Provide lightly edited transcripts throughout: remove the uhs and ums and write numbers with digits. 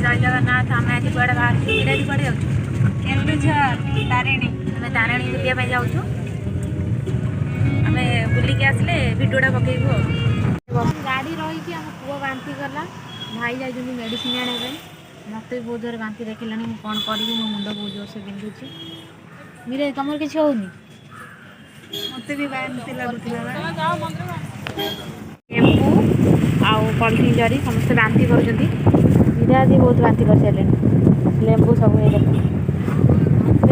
जय जगन्नाथ आम आज कड़े बाहर कड़े जाऊँ तारिणी तारिणी बुलिया जाऊँ आम बुलिक आसले भिडियोटा पकेबू गाड़ी रही आम पुआ बांती गला भाई जाइए मेडिसिन आने मत भी बहुत जोर बांती देखला मुझे कौन करी मो मुंड बहुत जोर से बिंधुची मिरे तुम किसी होनी मत भी बांती लगुला आउ पॉलिथिन जरी समस्त बांती कर आज बहुत बांती कर सारे लेंबू सब ये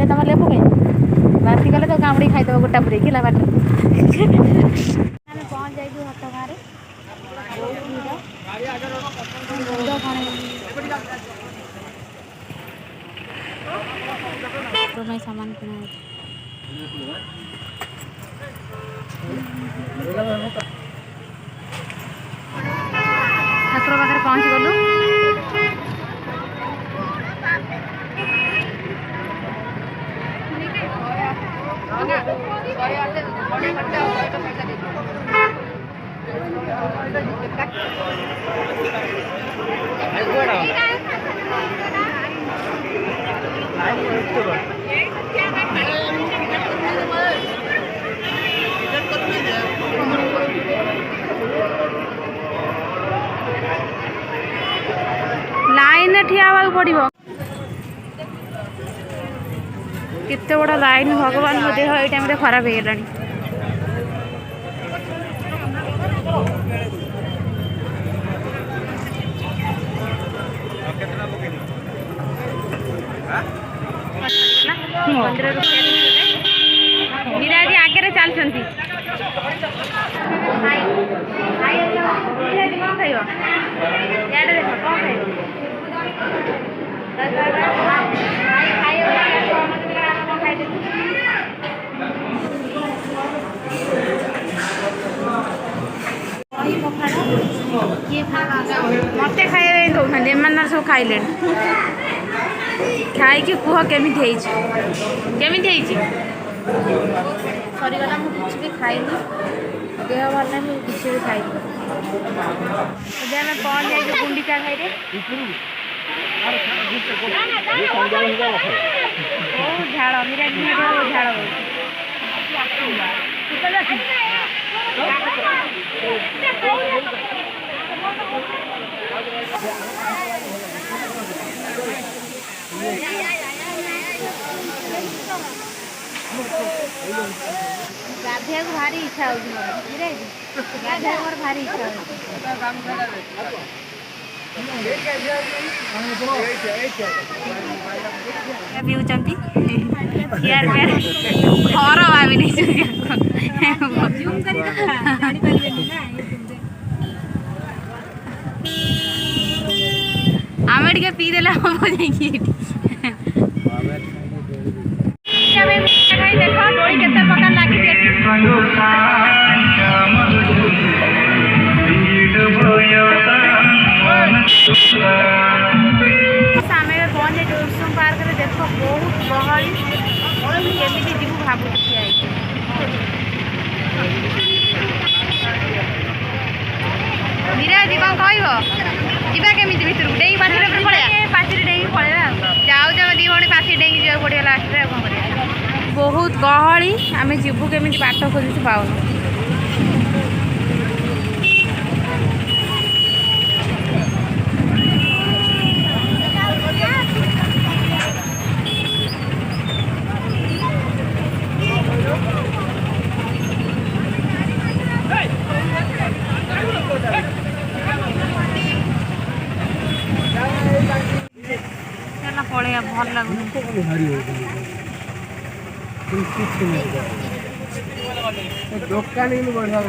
तुम लेंबू कहीं बांती कले तो कामुड़ी खाईदेव गोटा पूरे कि बाट पहुँच जाइए हट गाँव में सामान किना ठाकुर पाखे पहुँच गलु लाइन ठिया पड़ो केते बड़ा लाइन भगवान देह ये टाइम खराब हो गलानी मंदिर विराज आगे चलती मत खाई दौना सब खाइले खाई कह केमी सरीगला मुझे भी खाइनी देह भल ना किसी भी खाई आम पहुँच जाए गुंडीचा खाई झाड़ मिराज झाड़ गाधे भारी इच्छा गाधे मोर भारी इच्छा पीऊँगी यार घर भावी आम टे पीदे हम जाइए देख डोली के प्रकार लगी आम पहुँचे कुसुम पार्क में देख बहुत गहली केमी जीव भावुँ ठिया विराज कौन कह केमी भितर डेई पाचर पड़े पाचर डेई पड़े जाऊ जाऊ दी भाई पाचर डेई जा पड़े लास्ट में कौन कर बहुत गहली आम जीवु केमी बाट खोजु पाऊन पड़े भल लगुन दुकान बढ़िया